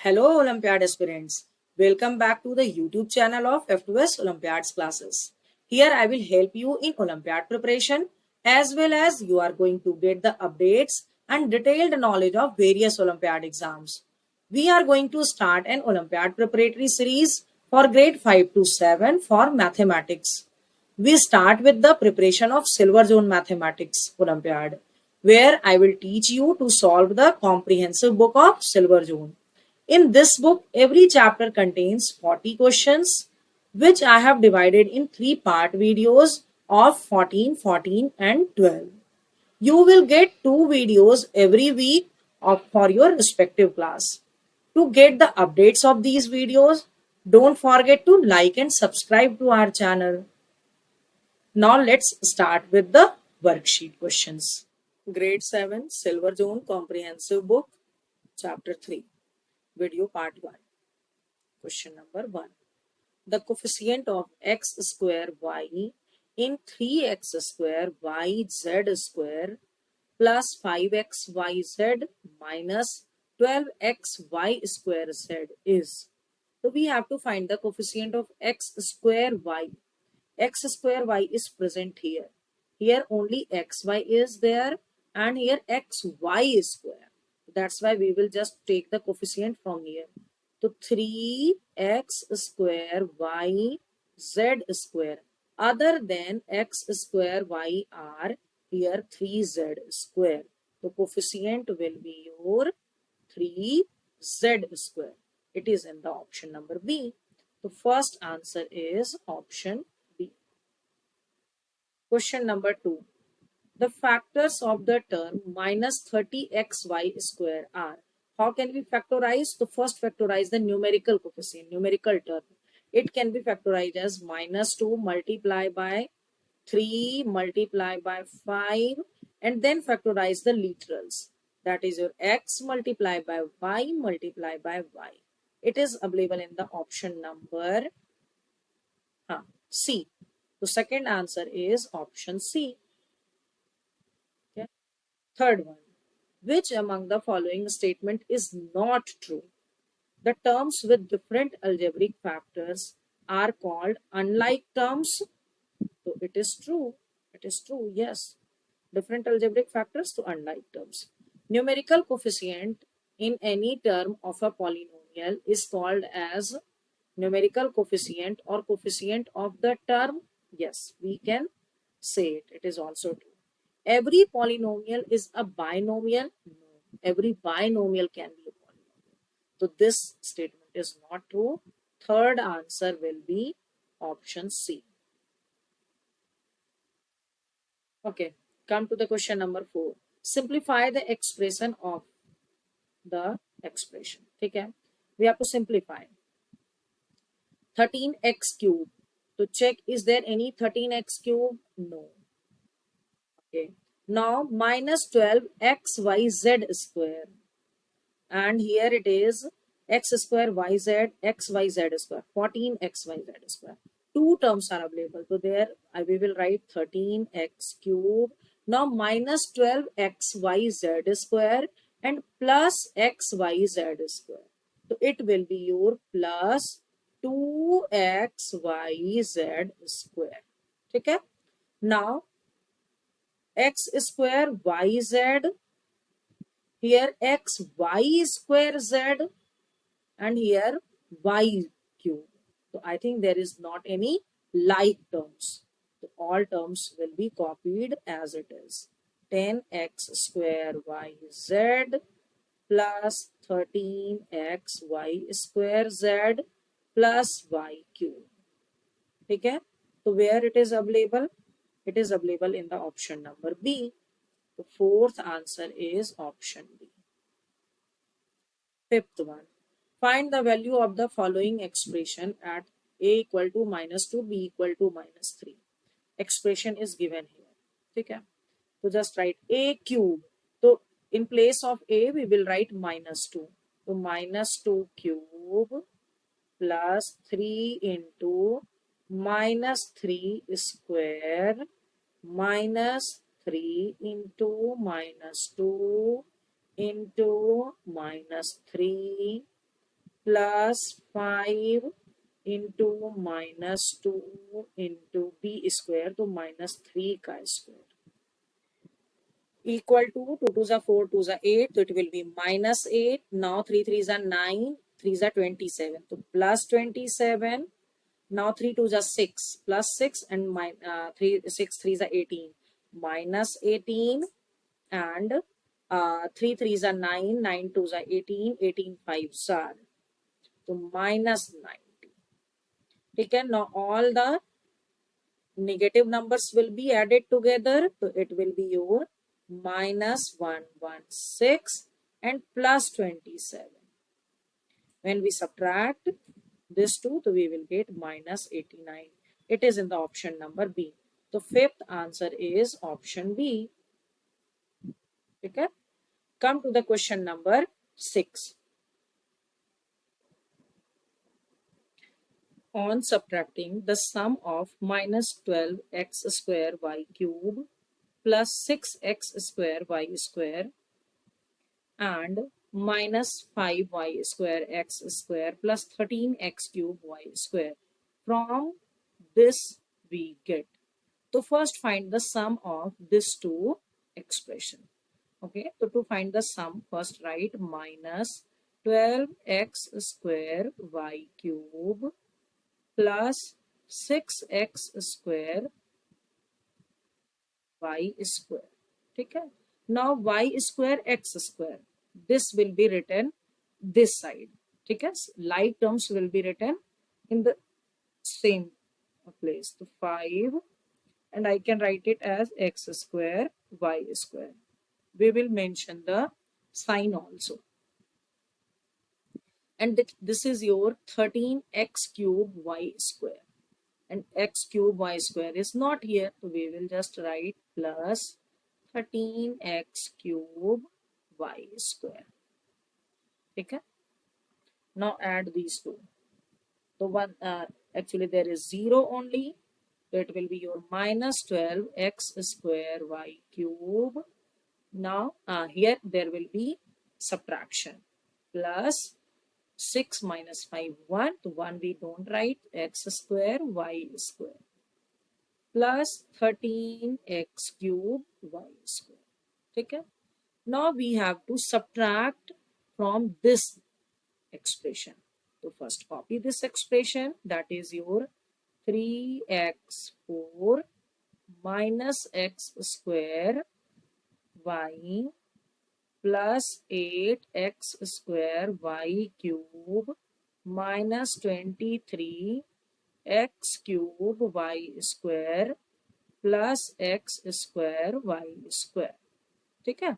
Hello Olympiad aspirants. Welcome back to the YouTube channel of F2S Olympiads classes. Here I will help you in Olympiad preparation as well as you are going to get the updates and detailed knowledge of various Olympiad exams. We are going to start an Olympiad preparatory series for grade 5 to 7 for mathematics. We start with the preparation of Silver Zone Mathematics Olympiad, where I will teach you to solve the comprehensive book of Silver Zone. In this book, every chapter contains 40 questions, which I have divided in three-part videos of 14, 14 and 12. You will get two videos every week for your respective class. To get the updates of these videos, don't forget to like and subscribe to our channel. Now let's start with the worksheet questions. Grade 7 Silver Zone Comprehensive Book, Chapter 3, Video Part 1. Question number 1. The coefficient of x square y in 3x square yz square plus 5xyz minus 12xy square z is. So we have to find the coefficient of x square y. X square y is present here. Here only xy is there and here xy is square. That's why we will just take the coefficient from here. So 3x square y z square. Other than x square y are here 3z square. The coefficient will be your 3z square. It is in the option number B. The first answer is option B. Question number 2. The factors of the term minus 30xy square are. How can we factorize? To first factorize the numerical coefficient, numerical term. It can be factorized as minus 2 multiplied by 3 multiplied by 5 and then factorize the literals. That is your x multiplied by y multiplied by y. It is available in the option number C. The second answer is option C. Okay. Third one. Which among the following statement is not true? The terms with different algebraic factors are called unlike terms. So it is true. It is true, yes. Different algebraic factors to unlike terms. Numerical coefficient in any term of a polynomial is called as numerical coefficient or coefficient of the term. Yes, we can say it. It is also true. Every polynomial is a binomial. No, every binomial can be a polynomial. So this statement is not true. Third answer will be option C. Okay, come to the question number 4. Simplify the expression of the expression. Okay, we have to simplify. 13x cube. To check, is there any 13x cube? No. Okay. Now minus 12xyz square. And here it is x square yz xyz square 14xyz square. Two terms are available. So there we will write 13x cube. Now minus 12xyz square and plus xyz square. So it will be your plus 2xyz square. Okay. Now x square yz, here x y square z and here y cube. So I think there is not any like terms. So all terms will be copied as it is. 10x square yz plus 13xy square z plus y cube. Okay? So where it is available? It is available in the option number B. The fourth answer is option B. Fifth one. Find the value of the following expression at a equal to minus 2, b equal to minus 3. Expression is given here. Okay? So just write a cube. So in place of a, we will write minus 2. So minus 2 cube plus 3 into minus 3 square minus 3 into minus 2 into minus 3 plus 5 into minus 2 into b square, तो minus 3 का square equal to 2 2s are 4, 2s are 8, so it will be minus 8. Now 3 3s are 9, 3s are 27, so plus 27. Now 3 2s are 6, plus 6 and 3 6 3s are 18, minus 18, and 3 3s are 9, 9 2s are 18, 18 5s are, so minus 90. Okay, now all the negative numbers will be added together, so it will be your minus 116 and plus 27. When we subtract this two, so we will get minus 89. It is in the option number B. The fifth answer is option B. Okay, come to the question number 6. On subtracting the sum of minus 12x square y cube plus 6x square y square and minus 5y square x square plus 13x cube y square. From this we get. So first find the sum of these two expression. Okay, so to find the sum, first write minus 12x square y cube plus 6x square y square. Okay, now y square x square, this will be written this side. Okay, like terms will be written in the same place. So 5, and I can write it as x square y square. We will mention the sign also. And this is your 13x cube y square. And x cube y square is not here, so we will just write plus 13x cube y square. Okay, now add these two. So one actually there is 0 only, so it will be your minus 12x square y cube. Now here there will be subtraction, plus 6 minus 5 1, to 1 we don't write, x square y square plus 13x cube y square. Okay, now we have to subtract from this expression. So first copy this expression, that is your 3x4 minus x square y plus 8x square y cube minus 23 x cube y square plus x square y square. Okay,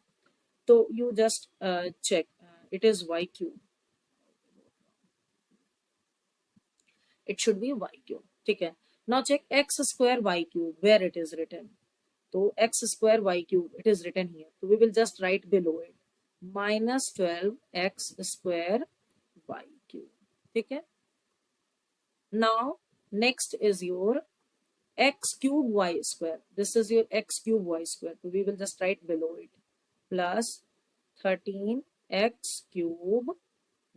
so you just check, it is y cube, it should be y cube. Okay, now check x square y cube, where it is written. So x square y cube, it is written here, so we will just write below it minus 12x square y cube. Okay, now next is your x cube y square. This is your x cube y square, so we will just write below it plus 13x cube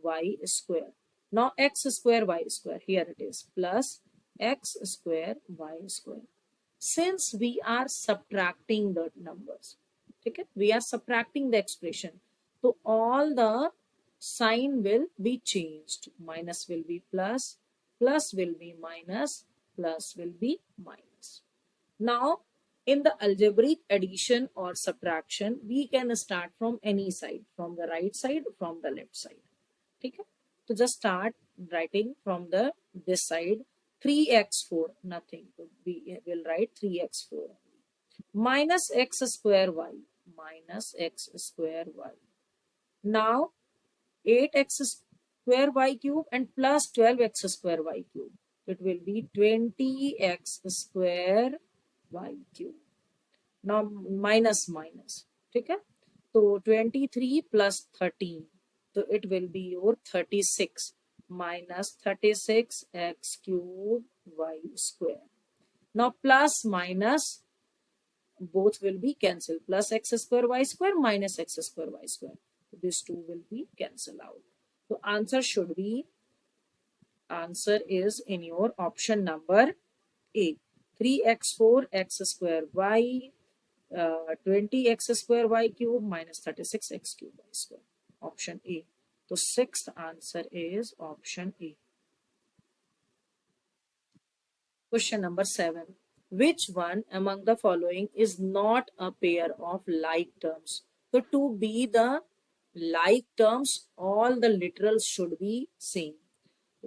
y square. Now x square y square, here it is plus x square y square. Since we are subtracting the numbers, okay, we are subtracting the expression, so all the sign will be changed. Minus will be plus, plus will be minus, plus will be minus. Now in the algebraic addition or subtraction, we can start from any side, from the right side, from the left side. Okay, so just start writing from the this side. 3x4, nothing, so we will write 3x4 minus x square y, minus x square y. Now 8x square y cube and plus 12x square y cube, it will be 20x square y cube. Now minus minus, okay, so 23 plus 13, so it will be your 36 minus 36x cube y square. Now plus minus, both will be cancelled, plus x square y square minus x square y square, so these two will be cancelled out. So answer is in your option number A. 3x4 x square y 20x square y cube minus 36x cube y square. Option A. So sixth answer is option A. Question number 7. Which one among the following is not a pair of like terms? So to be the like terms, all the literals should be same.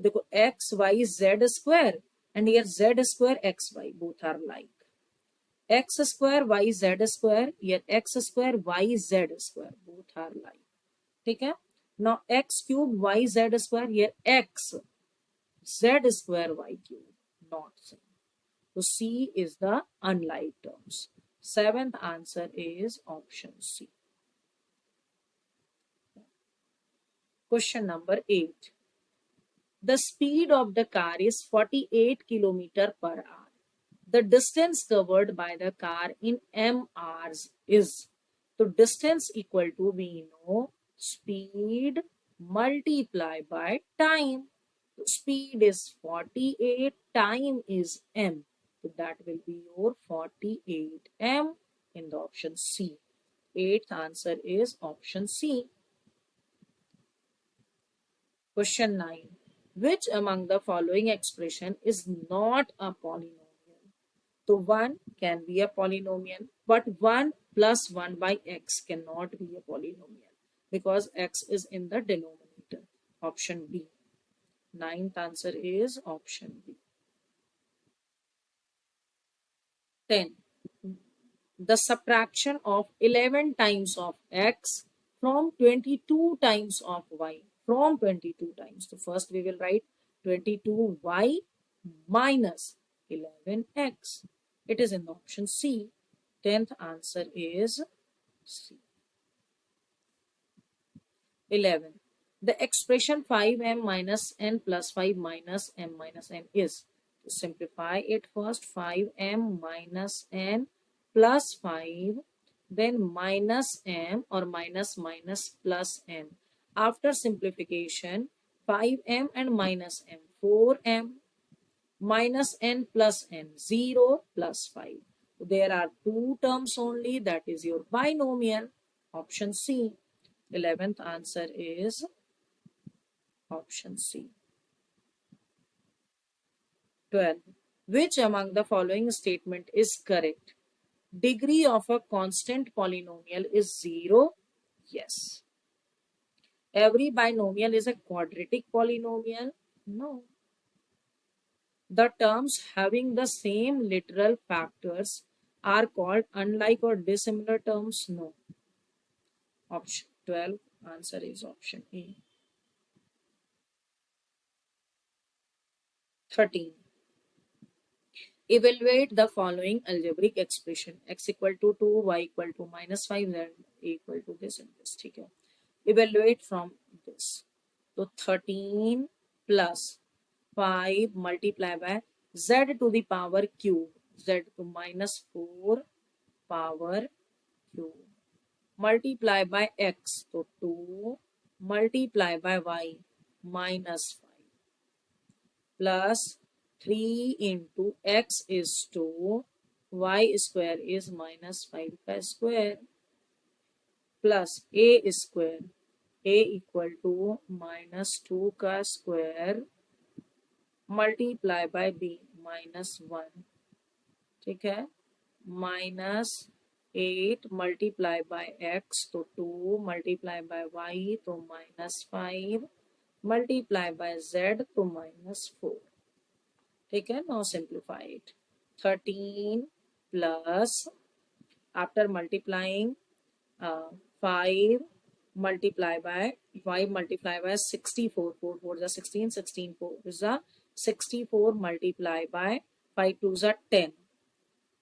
देखो x y z square and here z square x y both are like. X square y z square here x square y z square both are like. ठीक है? Now x cube y z square here x z square y cube not same. So C is the unlike terms. Seventh answer is option C. Question number 8. The speed of the car is 48 km per hour. The distance covered by the car in m/hours is. So distance equal to, we know, speed multiplied by time. So speed is 48, time is m. So that will be your 48 m in the option C. Eighth answer is option C. Question 9. Which among the following expression is not a polynomial? So 1 can be a polynomial, but 1 plus 1 by x cannot be a polynomial because x is in the denominator. Option B. Ninth answer is option B. 10. The subtraction of 11 times of x from 22 times of y. From 22 times. So first we will write 22y minus 11x. It is in the option C. 10th answer is C. 11. The expression 5m minus n plus 5 minus m minus n is. To simplify it first, 5m minus n plus 5, then minus m or minus minus plus n. After simplification, 5m and minus m, 4m minus n plus n, 0 plus 5. There are two terms only, that is your binomial. Option C. 11th answer is option C. 12. Which among the following statement is correct? Degree of a constant polynomial is 0. Yes. Every binomial is a quadratic polynomial. No. The terms having the same literal factors are called unlike or dissimilar terms. No. Option 12 answer is option A. 13. Evaluate the following algebraic expression. X equal to 2, y equal to minus 5, z equal to this and this. ठीक है. Evaluate from this. So 13 plus 5 multiplied by z to the power cube. Z to minus 4 power cube. Multiply by x. So 2 multiply by y minus 5 plus 3 into x is 2, y square is minus 5 का square plus a square, a equal to minus 2 का square multiply by b minus 1. ठीक है, minus 8 multiply by x तो 2 multiply by y तो minus 5 multiply by z तो minus 4. ठीक है, now simplify it. 13 plus, after multiplying 5 multiply by y multiply by 64, 4 4 is 16, 16 4 is 64 multiply by 5 2 is 10.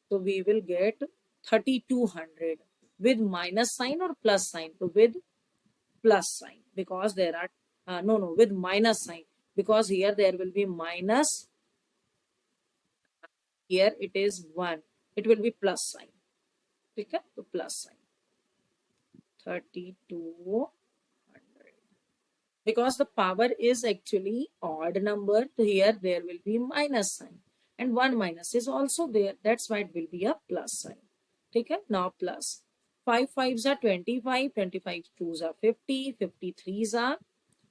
So we will get 3200 with minus sign or plus sign. So with plus sign, because there are no with minus sign, because here there will be minus, here it is 1, it will be plus sign. ठीक है, तो plus sign 3200. Because the power is actually odd number, so here there will be minus sign, and 1 minus is also there, that's why it will be a plus sign. Okay, now plus 5 5s are 25, 25 2s are 50, 53s are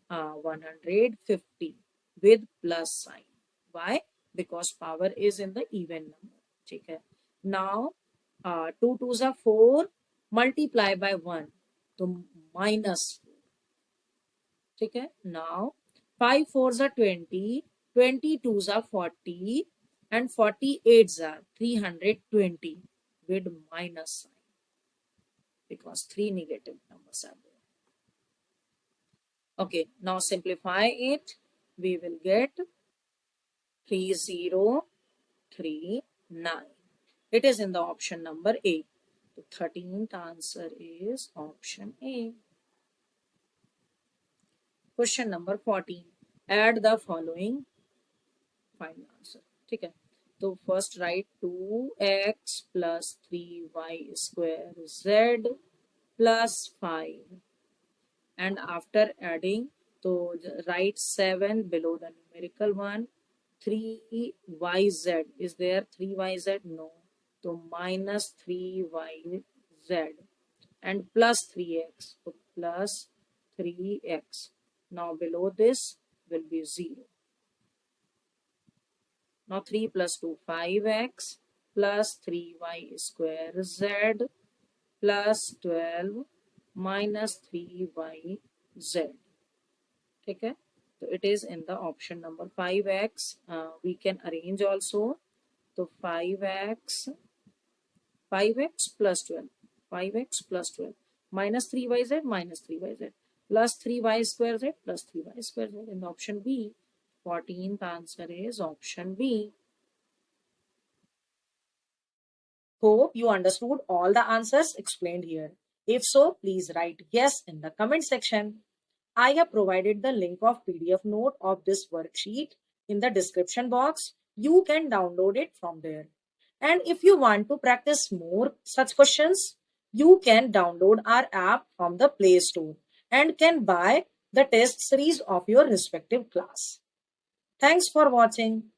150 with plus sign. Why? Because power is in the even number. Okay, now 2 2s are 4, multiply by 1, so minus. Okay, now 5 4s are 20, 22s are 40, and 48s are 320 with minus sign because three negative numbers are there. Okay, now simplify it. We will get 3039. It is in the option number A. The 13th answer is option A. Question number 14. Add the following. Find the answer. Okay. So first write 2x plus 3y square z plus 5. And after adding, so write 7 below the numerical one. 3yz. Is there 3yz? No. So minus 3yz and plus 3x. So plus 3x. Now below this will be 0. Now 3 plus 2, 5x plus 3y square z plus 12 minus 3yz. Okay, so it is in the option number 5x. We can arrange also. So 5x plus 12, 5x plus 12 minus 3yz minus 3yz plus 3y square z plus 3y square z in the option B. 14th answer is option B. Hope you understood all the answers explained here. If so, please write yes in the comment section. I have provided the link of PDF note of this worksheet in the description box. You can download it from there. And if you want to practice more such questions, you can download our app from the Play Store and can buy the test series of your respective class. Thanks for watching.